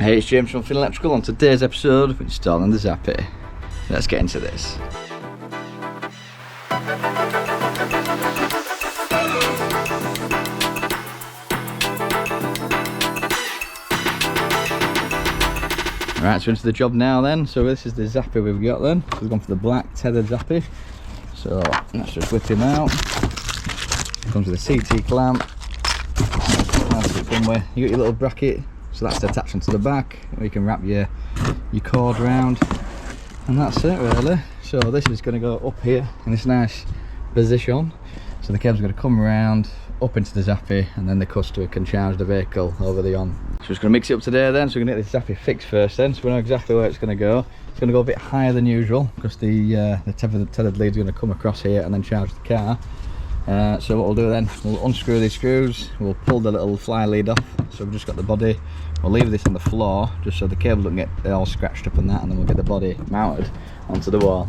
Hey, it's James from Finney Electrical. On today's episode of installing the Zappi. Let's get into this. Right, so into the job now then. So this is the Zappi we've got then. So we've gone for the black tethered Zappi. So let's just whip him out. Comes with a CT clamp. You got your little bracket, so that's attached onto the back, where you can wrap your cord around, and that's it really. So this is going to go up here in this nice position, so the cable's going to come around up into the Zappi, and then the customer can charge the vehicle over the on. So we're just going to mix it up today then. So we're going to get this Zappi fixed first then, so we know exactly where it's going to go. It's going to go a bit higher than usual because the tethered lead is going to come across here and then charge the car. So what we'll do then, we'll unscrew these screws, we'll pull the little fly lead off, so we've just got the body. We'll leave this on the floor just so the cable doesn't get all scratched up and that, and then we'll get the body mounted onto the wall.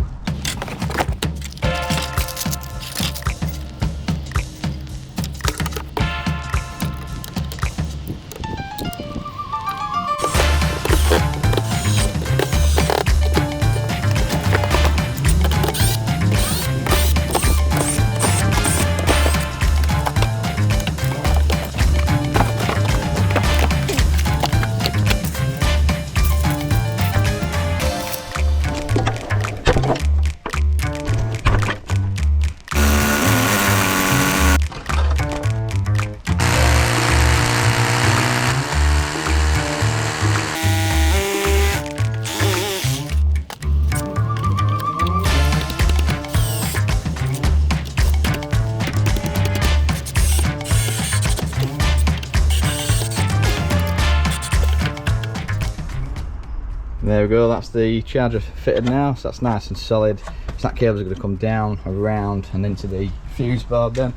There we go, that's the charger fitted now, so that's nice and solid. So that cable's going to come down, around and into the fuse board then.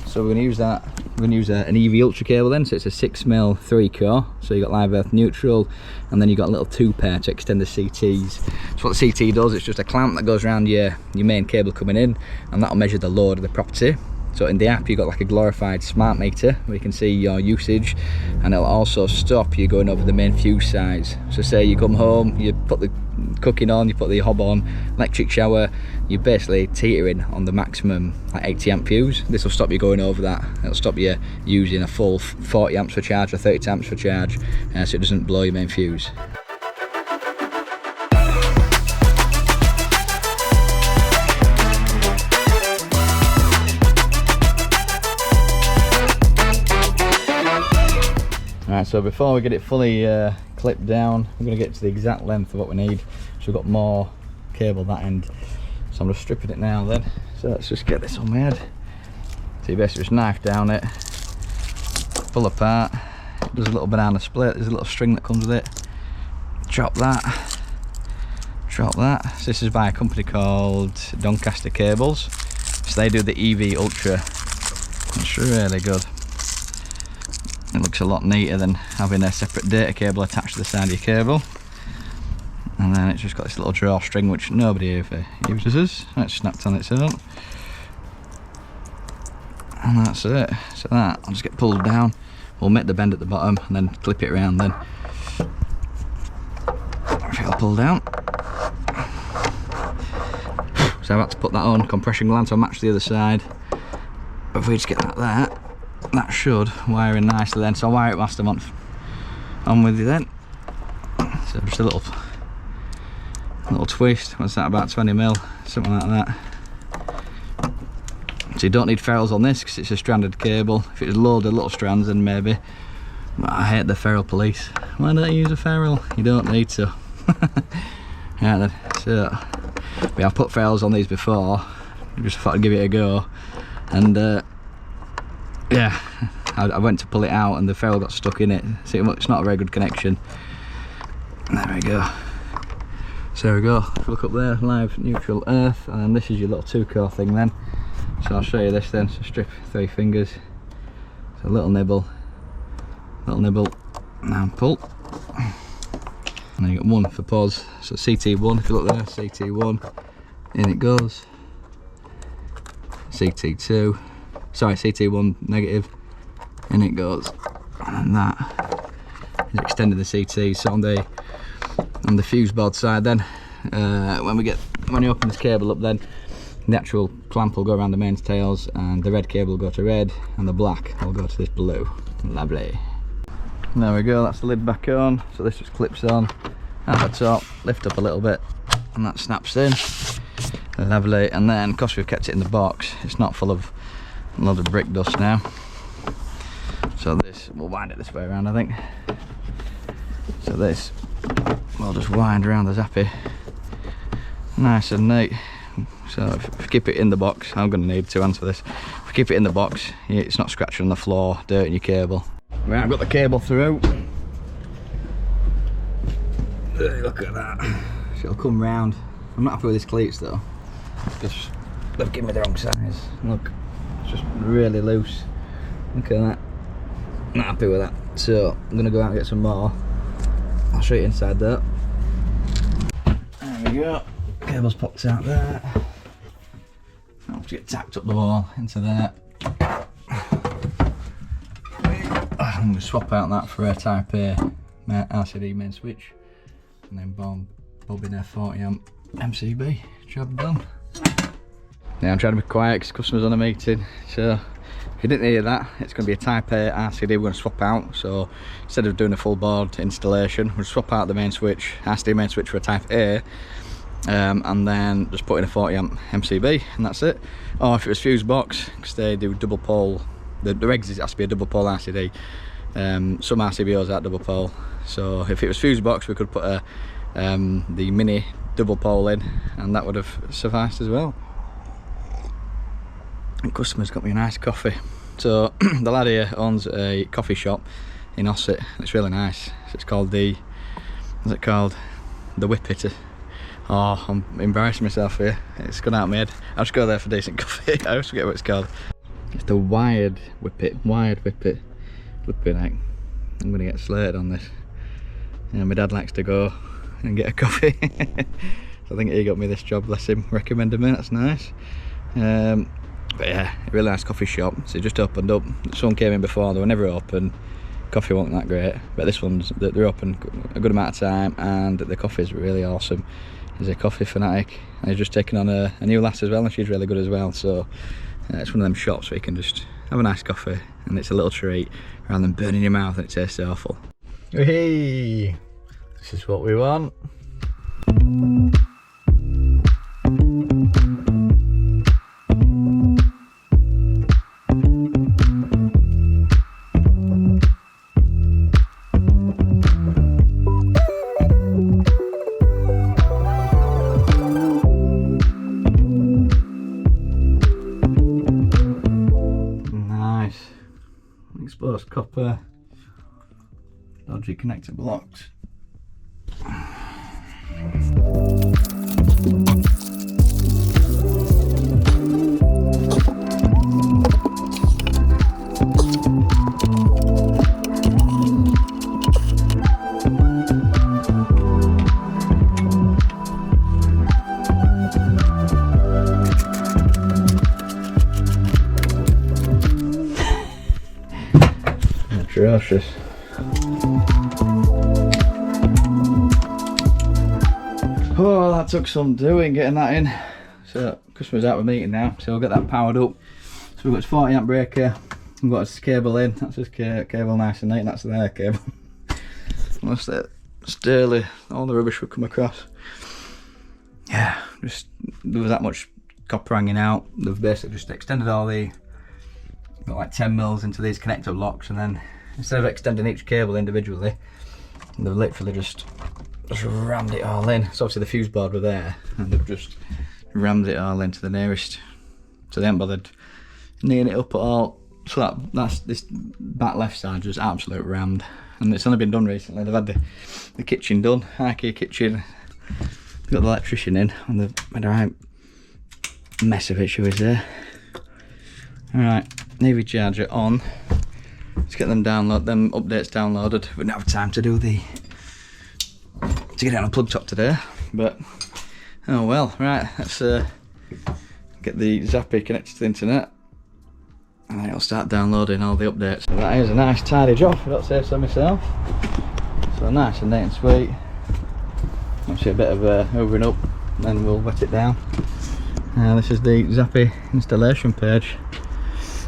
So we're going to use that, we're going to use an EV Ultra cable then, so it's a 6mm 3-core, so you got live earth neutral, and then you got a little 2-pair to extend the CTs. So what the CT does, it's just a clamp that goes around your main cable coming in, and that'll measure the load of the property. So in the app you've got like a glorified smart meter where you can see your usage, and it'll also stop you going over the main fuse size. So say you come home, you put the cooking on, you put the hob on, electric shower, you're basically teetering on the maximum like 80 amp fuse. This will stop you going over that. It'll stop you using a full 40 amps for charge or 30 amps for charge, so it doesn't blow your main fuse. Alright, so before we get it fully clipped down, we're going to get to the exact length of what we need. So we've got more cable that end, so I'm just stripping it now then. So let's just get this on my head. So you basically just knife down it, pull apart. There's a little banana split, there's a little string that comes with it. Chop that, chop that. So this is by a company called Doncaster Cables. So they do the EV Ultra. It's really good. It looks a lot neater than having a separate data cable attached to the side of your cable. And then it's just got this little drawstring which nobody ever uses. That's snapped on its own. And that's it. So that will just get pulled down. We'll make the bend at the bottom and then clip it around then. If it'll pull down. So I've had to put that on compression gland to match the other side. But if we just get that there, that should wire in nicely then. So I'll wire it whilst I'm on with you then. So just a little twist. What's that, about 20mm, something like that. So you don't need ferrules on this because it's a stranded cable. If it was loaded of little strands then maybe. But I hate the ferrule police. Why don't you use a ferrule? You don't need to. Yeah then, so I've put ferrules on these before. Just thought I'd give it a go. And yeah, I went to pull it out and the ferrule got stuck in it. See, it's not a very good connection. There we go. So there we go. Look up there, live neutral earth, and this is your little 2-core thing then. So I'll show you this then. So strip 3 fingers. So a little nibble, and pull. And then you got 1 for pause. So CT1, if you look there, CT1, in it goes. CT2. Sorry, CT1 negative, in it goes, and then that is extending the CTs on the fuse board side. Then when you open this cable up, then the actual clamp will go around the mains tails, and the red cable will go to red, and the black will go to this blue. Lovely. There we go, that's the lid back on. So this just clips on at the top, lift up a little bit, and that snaps in. Lovely. And then, because we've kept it in the box, it's not full of a lot of brick dust now. So this, we'll wind it this way around, I think. So this, we'll just wind around the Zappi, nice and neat. So if we keep it in the box, I'm going to need 2 hands for this. If we keep it in the box, it's not scratching on the floor, dirt in your cable. Right, I've got the cable through. Look at that. So it'll come round. I'm not happy with these cleats though, because they've given me the wrong size. Look, it's just really loose. Look at that. Not happy with that. So I'm going to go out and get some more. I'll show you inside there. There we go. Cable's popped out there. I'll have to get tacked up the wall into there. I'm going to swap out that for a Type A RCD main switch, and then bob in a 40 amp MCB. Job done. Now I'm trying to be quiet because customers on a meeting. So if you didn't hear that, it's going to be a Type A RCD we're going to swap out. So instead of doing a full board installation, we'll swap out the main switch, RCD main switch, for a Type A. And then just put in a 40 amp MCB, and that's it. Or if it was fuse box, because they do double pole, the regs has to be a double pole RCD. Some RCBOs are double pole, so if it was fuse box, we could put the mini double pole in, and that would have sufficed as well. And customers got me a nice coffee. So the lad here owns a coffee shop in Ossett, and it's really nice. So it's called the Whippet. Oh, I'm embarrassing myself here. It's gone out of my head. I'll just go there for decent coffee. I always forget what it's called. It's the wired Whippet. Flipping heck. I'm going to get slated on this. Yeah, my dad likes to go and get a coffee. So I think he got me this job, bless him, recommended me, that's nice. But yeah, a really nice coffee shop. So it just opened up. Someone came in before, they were never open. Coffee wasn't that great, but this one's, they're open a good amount of time, and the coffee is really awesome. He's a coffee fanatic, and he's just taken on a new lass as well, and she's really good as well. So it's one of them shops where you can just have a nice coffee, and it's a little treat rather than burning your mouth and it tastes awful. Hey, this is what we want. Exposed copper, dodgy connector blocks. Atrocious. Oh, that took some doing getting that in. So customer's out of the meeting now, so we'll get that powered up. So we've got this 40 amp breaker, we've got this cable in, that's this cable nice and neat, that's their cable. That's it, Sturley, all the rubbish would come across. Yeah, just there was that much copper hanging out. They've basically just extended all got like 10 mils into these connector blocks, and then instead of extending each cable individually, they've literally just rammed it all in. So obviously the fuse board were there, and they've just rammed it all into the nearest. So they haven't bothered kneeing it up at all. So that's this back left side just absolute rammed, and it's only been done recently. They've had the kitchen done, IKEA kitchen. They've got the electrician in, and they've made a right mess of it, shall we say. Alright, EV charger on. Let's get them updates downloaded. We don't have time to get it on a plug top today, but oh well. Right, let's get the Zappi connected to the internet, and then it'll start downloading all the updates. So that is a nice tidy job, if I don't say so myself. So nice and neat and sweet. Actually a bit of over and up, then we'll wet it down. This is the Zappi installation page.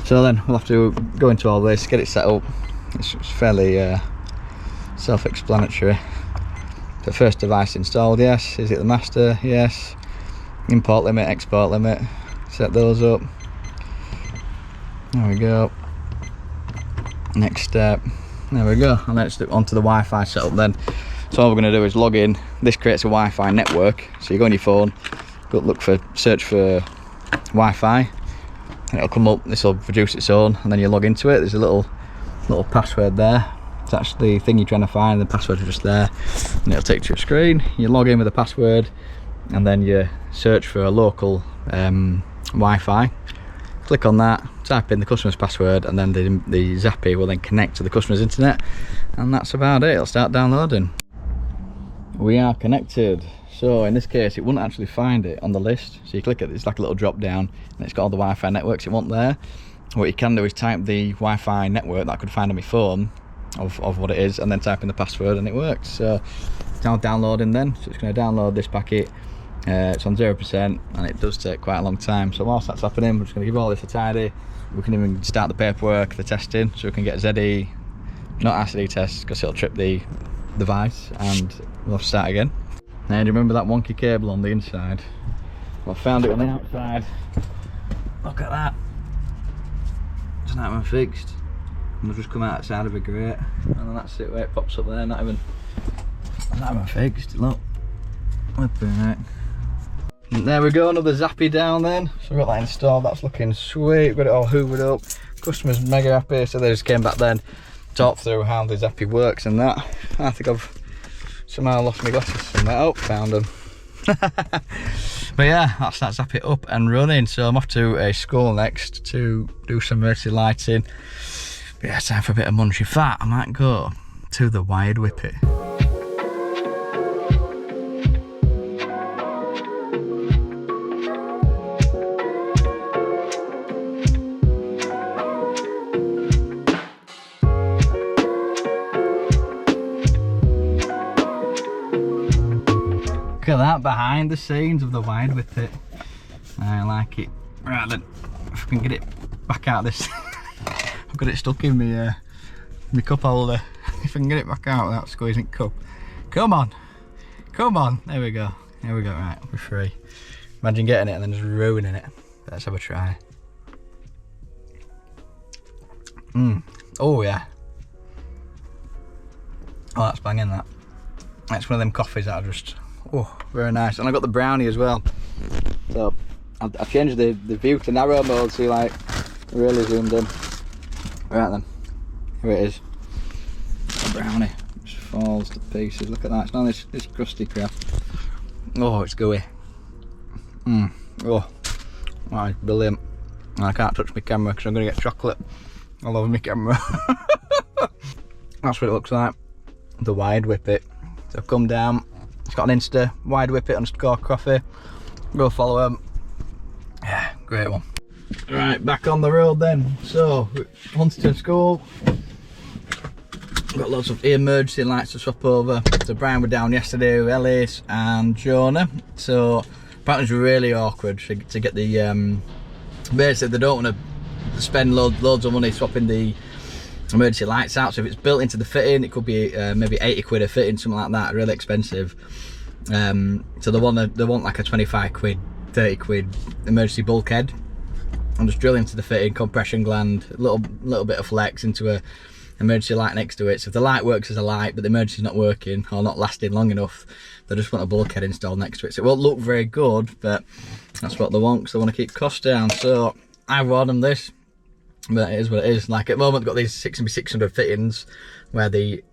So then we'll have to go into all this, get it set up. It's fairly self-explanatory. The first device installed, yes. Is it the master? Yes. Import limit, export limit. Set those up. There we go. Next step. There we go. And then it's onto the Wi-Fi setup then. So all we're going to do is log in. This creates a Wi-Fi network. So you go on your phone, search for Wi-Fi, and it'll come up. This will produce its own, and then you log into it. There's a little password there. It's actually the thing you're trying to find. The password is just there, and it'll take you to a screen. You log in with the password, and then you search for a local Wi-Fi. Click on that, type in the customer's password, and then the Zappi will then connect to the customer's internet, and that's about it. It'll start downloading. We are connected. So in this case, it wouldn't actually find it on the list. So you click it, it's like a little drop down, and it's got all the Wi-Fi networks it wants there. What you can do is type the Wi-Fi network that I could find on my phone of what it is, and then type in the password, and it works. So it's now downloading then. So it's going to download this packet. It's on 0%, and it does take quite a long time. So whilst that's happening, we're just going to give all this a tidy. We can even start the paperwork, the testing, so we can get ZE, not RCD tests, because it'll trip the device, and we'll have to start again. Now, do you remember that wonky cable on the inside? Well, I found it on the outside. Look at that. It's not even fixed. And I've just come outside of a grate, and then that's it where it pops up there. Not even fixed. Look. Flipping heck. There we go, another Zappi down then. So we've got that installed, that's looking sweet. We've got it all hoovered up. Customer's mega happy, so they just came back then, talked through how the Zappi works and that. I think I've somehow lost my glasses somewhere. Oh, found them. But yeah, that's that Zappi up and running. So I'm off to a school next to do some emergency lighting. But yeah, time for a bit of munch. In fact, I might go to the wired whippet. Look at that, behind the scenes of the wide whippet. I like it. Right then, if I can get it back out of this. I've got it stuck in my cup holder. If I can get it back out without squeezing cup. Come on, come on. There we go, right, we're free. Imagine getting it and then just ruining it. Let's have a try. Oh yeah. Oh, that's banging that. That's one of them coffees that I just, oh, very nice. And I got the brownie as well. So I've changed the view to narrow mode, so you like really zoomed in. Right then, here it is. The brownie just falls to pieces. Look at that. It's not this crusty crap. Oh, it's gooey. Oh, that is brilliant. And I can't touch my camera because I'm going to get chocolate all over my camera. That's what it looks like. The wide whippet. So I've come down. It's got an Insta, wide whippet _ coffee. Go follow them. Yeah, great one. Right, back on the road then. So, Huntington School. Got lots of emergency lights to swap over. So Brian were down yesterday with Ellis and Jonah. So apparently it's really awkward to get the basically they don't want to spend loads of money swapping the emergency lights out. So if it's built into the fitting, it could be maybe 80 quid a fitting, something like that, really expensive. So they want like a 25 quid, 30 quid emergency bulkhead, and just drill into the fitting, compression gland, a little bit of flex into a emergency light next to it. So if the light works as a light but the emergency's not working or not lasting long enough, they just want a bulkhead installed next to it. So it won't look very good, but that's what they want, because they want to keep costs down. So I warned them this, but it is what it is. Like at the moment, they've got these 6x600 fittings where the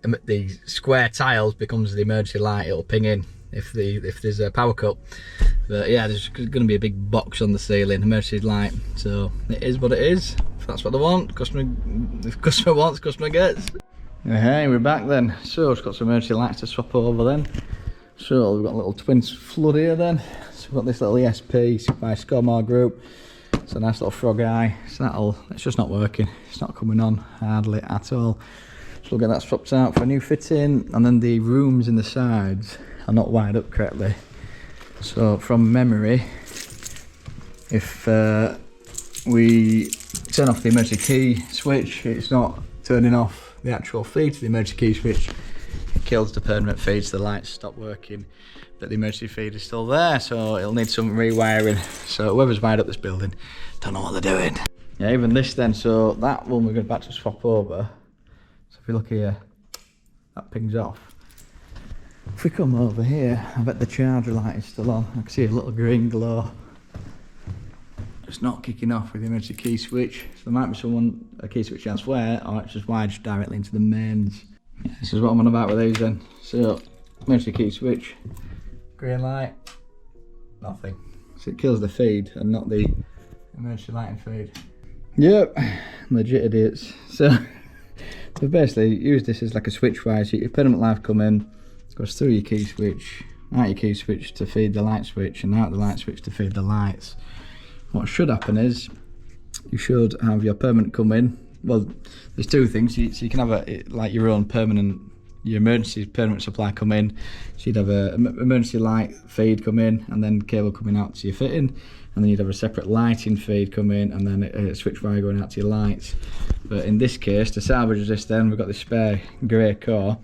square tiles becomes the emergency light. It'll ping in if there's a power cut. But yeah, there's going to be a big box on the ceiling, emergency light. So it is what it is. If that's what they want, if customer wants, customer gets. Hey, we're back then. So it's got some emergency lights to swap over then. So we've got a little twin flood here then. So we've got this little ESP by Scomar Group. It's a nice little frog eye. So it's just not working. It's not coming on hardly at all. So we'll get that swapped out for a new fitting, and then the rooms in the sides are not wired up correctly. So from memory, if we turn off the emergency key switch, it's not turning off the actual feed to the emergency key switch. It kills the permanent feed, so the lights stop working, but the emergency feed is still there, so it'll need some rewiring. So whoever's wired up this building don't know what they're doing. Yeah, even this then, so that one we're about to swap over. So if you look here, that pings off. If we come over here, I bet the charger light is still on. I can see a little green glow. It's not kicking off with the emergency key switch. So there might be a key switch elsewhere, or it's just wired directly into the mains. Yeah, this is what I'm on about with these then. So, emergency key switch, green light, nothing. So it kills the feed and not the emergency lighting feed. Yep, legit idiots. So basically use this as like a switch wire. So your permanent live come in, it goes through your key switch, out your key switch to feed the light switch, and out the light switch to feed the lights. What should happen is you should have your permanent come in. Well, there's two things. So you can have like your own your emergency permanent supply come in. So you'd have an emergency light feed come in, and then cable coming out to your fitting, and then you'd have a separate lighting feed come in, and then a switch wire going out to your lights. But in this case, to salvage this, then we've got this spare grey core.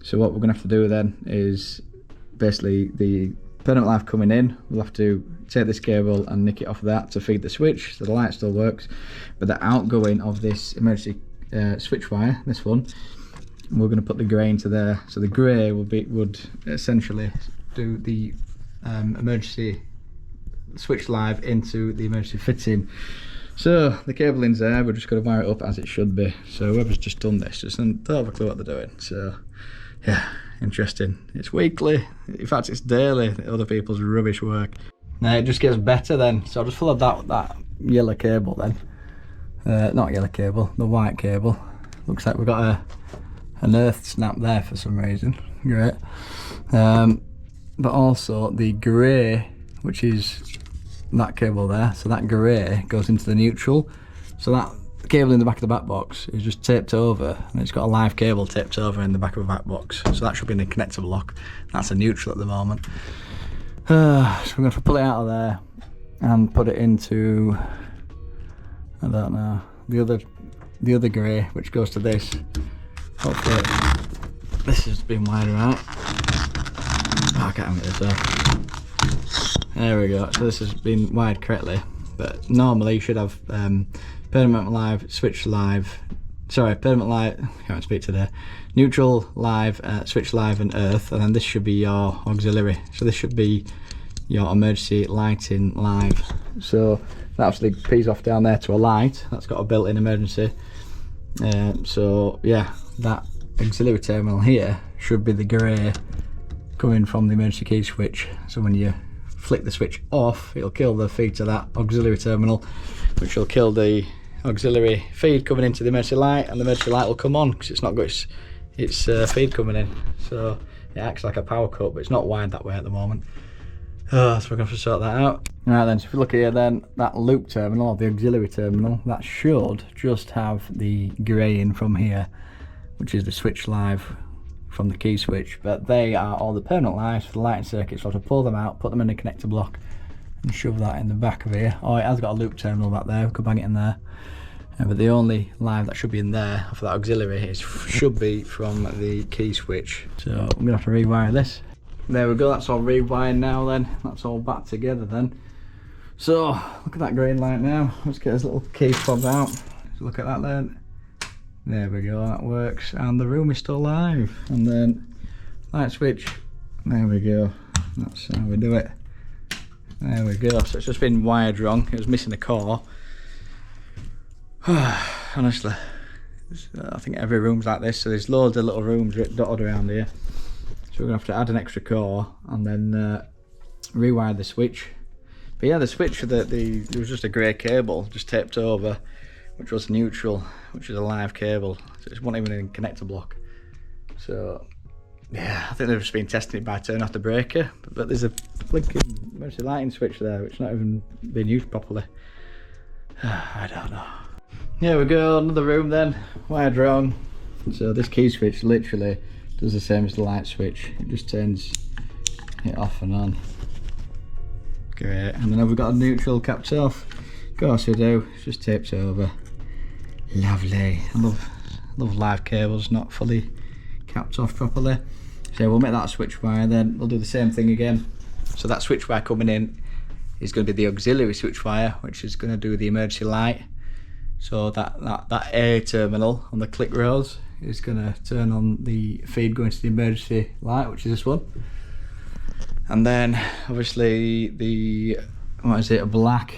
So what we're going to have to do then is basically the permanent live coming in, we'll have to take this cable and nick it off of that to feed the switch, so the light still works. But the outgoing of this emergency switch wire, this one, we're going to put the grey into there. So the grey would essentially do the emergency switch live into the emergency fitting. So the cabling's there, we're just going to wire it up as it should be. So whoever's just done this just don't have a clue what they're doing. So yeah, interesting. It's weekly, in fact it's daily, other people's rubbish work. Now it just gets better then. So I'll just follow that yellow cable then. Not yellow cable, the white cable. Looks like we've got an earth snap there for some reason. Great. But also the grey, which is that cable there, so that grey goes into the neutral. So that cable in the back of the back box is just taped over, and it's got a live cable taped over in the back of the back box. So that should be in a connector block. That's a neutral at the moment. So we're going to pull it out of there and put it into, I don't know, the other grey, which goes to this. Hopefully this has been wired out. Oh, I can't get this off. There we go. So this has been wired correctly, but normally you should have permanent live, switch live, permanent live, I can't speak today, neutral live, switch live and earth, and then this should be your auxiliary. So this should be your emergency lighting live. So that actually pees off down there to a light, that's got a built-in emergency. So yeah, that auxiliary terminal here should be the grey coming from the emergency key switch. So when you flick the switch off, it'll kill the feed to that auxiliary terminal, which will kill the auxiliary feed coming into the emergency light, and the emergency light will come on because it's not got its feed coming in. So it acts like a power cut, but it's not wired that way at the moment. So we're going to have to sort that out. Right then, so if you look here then, that loop terminal, or the auxiliary terminal, that should just have the grey in from here, which is the switch live from the key switch. But they are all the permanent lives for the lighting circuit, so I have to pull them out, put them in a connector block, and shove that in the back of here. Oh, it has got a loop terminal back there, we could bang it in there. But the only live that should be in there for that auxiliary should be from the key switch. So I'm going to have to rewire this. There we go, that's all rewired now then. That's all back together then. So, look at that green light now. Let's get this little key fob out. So look at that then. There we go, that works. And the room is still live. And then, light switch. There we go. That's how we do it. There we go. So it's just been wired wrong. It was missing a core. Honestly, I think every room's like this. So there's loads of little rooms dotted around here. So we're going to have to add an extra core and then rewire the switch. But yeah, the switch, there was just a grey cable just taped over, which was neutral, which is a live cable. So it wasn't even in a connector block. So yeah, I think they've just been testing it by turning off the breaker. But there's a blinking emergency lighting switch there, which not even being used properly. I don't know. Here we go, another room then, wired wrong. So this key switch literally does the same as the light switch. It just turns it off and on. Great. And then we've got a neutral capped off. Of course we do. It's just taped over. Lovely. I love live cables not fully capped off properly. So we'll make that a switch wire, then we'll do the same thing again. So that switch wire coming in is going to be the auxiliary switch wire, which is going to do the emergency light. So that A terminal on the click rails is going to turn on the feed going to the emergency light, which is this one. And then obviously the black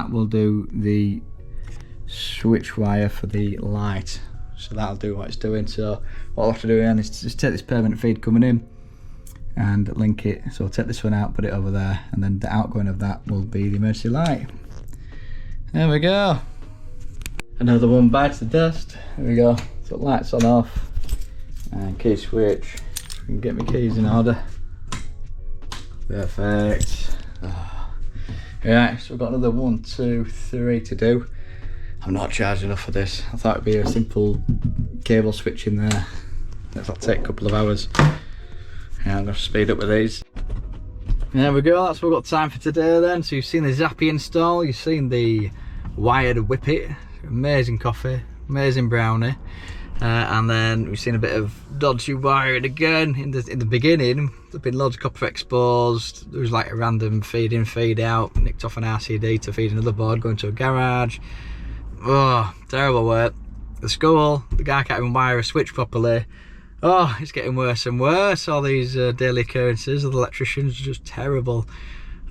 will do the switch wire for the light. So that'll do what it's doing. So what I'll have to do again is just take this permanent feed coming in and link it. So I'll take this one out, put it over there, and then the outgoing of that will be the emergency light. There we go. Another one bites the dust. There we go. So lights on off and key switch. I can get my keys in order. Perfect. Oh. Right, so we've got another 1, 2, 3 to do. I'm not charged enough for this. I thought it'd be a simple cable switch in there. That'll take a couple of hours. Yeah, I'm going to speed up with these. There we go, that's what we've got time for today then. So you've seen the Zappi install, you've seen the wired whippet, amazing coffee, amazing brownie. And then we've seen a bit of dodgy wiring again. In the beginning, there've been loads of copper exposed. There was like a random feed in, feed out, nicked off an RCD to feed another board going to a garage. Oh, terrible work. The school, the guy can't even wire a switch properly. Oh, it's getting worse and worse. All these daily occurrences of the electricians are just terrible.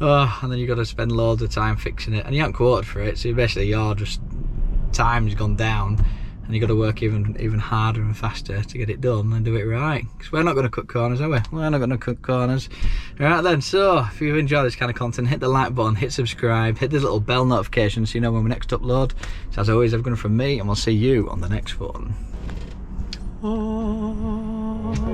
Oh, and then you've got to spend loads of time fixing it, and you haven't quoted for it, so basically your just time's gone down, and you've got to work even harder and faster to get it done and do it right. Because we're not going to cut corners, are we? We're not going to cut corners. Right then, so if you've enjoyed this kind of content, hit the like button, hit subscribe, hit the little bell notification so you know when we next upload. So as always, everything from me, and we'll see you on the next one. Oh.